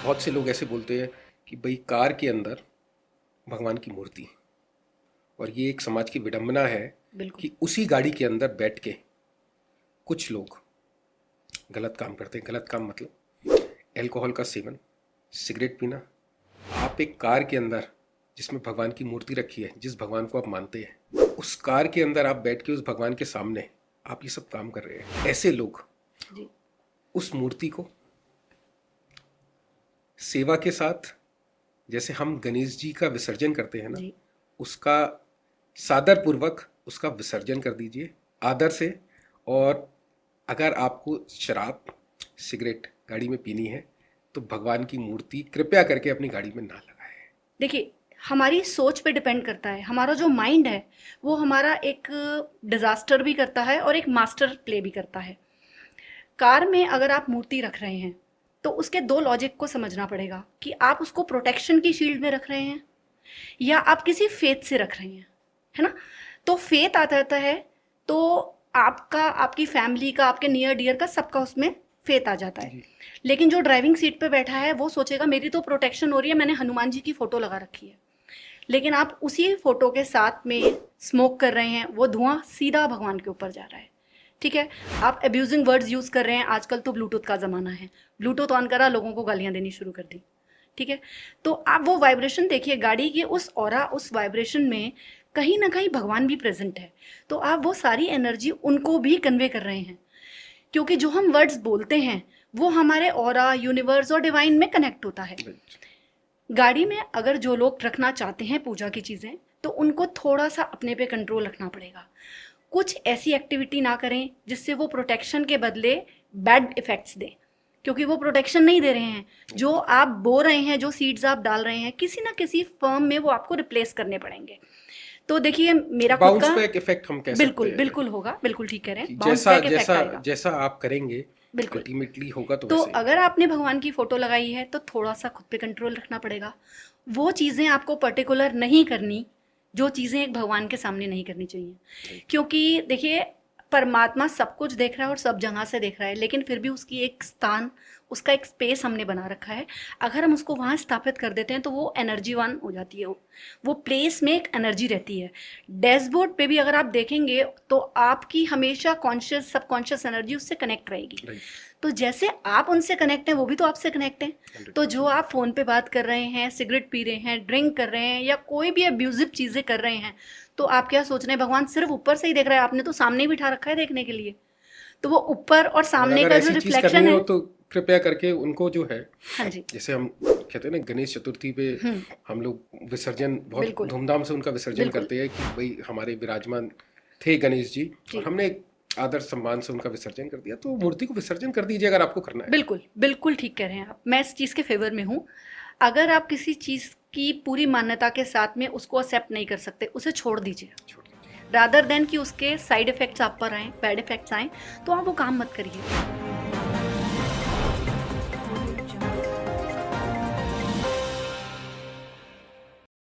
बहुत से लोग ऐसे बोलते हैं कि भाई कार के अंदर भगवान की मूर्ति, और ये एक समाज की विडंबना है बिल्कुल। कि उसी गाड़ी के अंदर बैठ के कुछ लोग गलत काम करते हैं। गलत काम मतलब अल्कोहल का सेवन, सिगरेट पीना। आप एक कार के अंदर जिसमें भगवान की मूर्ति रखी है, जिस भगवान को आप मानते हैं, उस कार के अंदर आप बैठ के उस भगवान के सामने आप ये सब काम कर रहे हैं। ऐसे लोग जी। उस मूर्ति को सेवा के साथ, जैसे हम गणेश जी का विसर्जन करते हैं ना, जी। उसका सादर पूर्वक उसका विसर्जन कर दीजिए, आदर से। और अगर आपको शराब, सिगरेट गाड़ी में पीनी है तो भगवान की मूर्ति कृपया करके अपनी गाड़ी में ना लगाएं। देखिए, हमारी सोच पे डिपेंड करता है। हमारा जो माइंड है वो हमारा एक डिजास्टर भी करता है और एक मास्टर प्ले भी करता है। कार में अगर आप मूर्ति रख रहे हैं तो उसके दो लॉजिक को समझना पड़ेगा कि आप उसको प्रोटेक्शन की शील्ड में रख रहे हैं या आप किसी फेथ से रख रहे हैं, है ना। तो फेथ आता रहता है तो आपका, आपकी फैमिली का, आपके नियर डियर का, सबका उसमें फेथ आ जाता है। लेकिन जो ड्राइविंग सीट पे बैठा है वो सोचेगा मेरी तो प्रोटेक्शन हो रही है, मैंने हनुमान जी की फोटो लगा रखी है। लेकिन आप उसी फोटो के साथ में स्मोक कर रहे हैं, वो धुआं सीधा भगवान के ऊपर जा रहा है। ठीक है, आप अब्यूजिंग वर्ड्स यूज कर रहे हैं। आजकल तो ब्लूटूथ का जमाना है, ब्लूटूथ ऑन करा, लोगों को गालियां देनी शुरू कर दी। ठीक है, तो आप वो वाइब्रेशन देखिए, गाड़ी की उस ऑरा, उस वाइब्रेशन में कहीं ना कहीं भगवान भी प्रेजेंट है। तो आप वो सारी एनर्जी उनको भी कन्वे कर रहे हैं, क्योंकि जो हम वर्ड्स बोलते हैं वो हमारे ऑरा, यूनिवर्स और डिवाइन में कनेक्ट होता है। गाड़ी में अगर जो लोग रखना चाहते हैं पूजा की चीज़ें, तो उनको थोड़ा सा अपने पे कंट्रोल रखना पड़ेगा। कुछ ऐसी एक्टिविटी ना करें जिससे वो प्रोटेक्शन के बदले बैड इफेक्ट्स दें, क्योंकि वो प्रोटेक्शन नहीं दे रहे हैं। जो आप बो रहे हैं, जो सीड्स आप डाल रहे हैं, किसी ना किसी फॉर्म में वो आपको रिप्लेस करने पड़ेंगे। तो देखिए, मेरा खुद बाउंस का बैक इफेक्ट हम कह सकते बिल्कुल हैं। बिल्कुल होगा, बिल्कुल ठीक कह रहे हैं, कि बाउंस जैसा बैक इफेक्ट जैसा आएगा। जैसा आप करेंगे बिल्कुल। अल्टीमेटली होगा तो तो वैसे ही। अगर आपने भगवान की फोटो लगाई है तो थोड़ा सा खुद पे कंट्रोल रखना पड़ेगा। वो चीज़ें आपको पर्टिकुलर नहीं करनी जो चीज़ें एक भगवान के सामने नहीं करनी चाहिए। क्योंकि देखिए, परमात्मा सब कुछ देख रहा है और सब जगह से देख रहा है, लेकिन फिर भी उसकी एक स्थान, उसका एक स्पेस हमने बना रखा है। अगर हम उसको वहाँ स्थापित कर देते हैं तो वो एनर्जी वन हो जाती है। वो प्लेस में एक एनर्जी रहती है। डैशबोर्ड पे भी अगर आप देखेंगे तो आपकी हमेशा कॉन्शियस, सबकॉन्शियस एनर्जी उससे कनेक्ट रहेगी। तो जैसे आप उनसे कनेक्ट हैं, वो भी तो आपसे कनेक्ट हैं। तो जो आप फ़ोन पे बात कर रहे हैं, सिगरेट पी रहे हैं, ड्रिंक कर रहे हैं या कोई भी अब्यूजिव चीज़ें कर रहे हैं, तो आप क्या सोच रहे हैं भगवान सिर्फ ऊपर से ही देख रहा है? आपने तो सामने ही बिठा रखा है देखने के लिए। तो वो ऊपर और सामने का जो रिफ्लेक्शन है। तो कृपया करके उनको जो है, हाँ जी, जैसे हम कहते हैं ना गणेश चतुर्थी पे हम लोग विसर्जन बहुत धूमधाम से उनका विसर्जन करते हैं कि भाई हमारे विराजमान थे गणेश जी, और हमने आदर सम्मान से उनका विसर्जन कर दिया। तो मूर्ति को विसर्जन कर दीजिए अगर आपको करना है। बिल्कुल बिल्कुल ठीक कह रहे हैं आप। मैं इस चीज़ के फेवर में हूँ। अगर आप किसी चीज़ की पूरी मान्यता के साथ में उसको एक्सेप्ट नहीं कर सकते, उसे छोड़ दीजिए। रादर देन कि उसके साइड इफेक्ट्स आप पर आए, बैड इफेक्ट्स आए, तो आप वो काम मत करिए।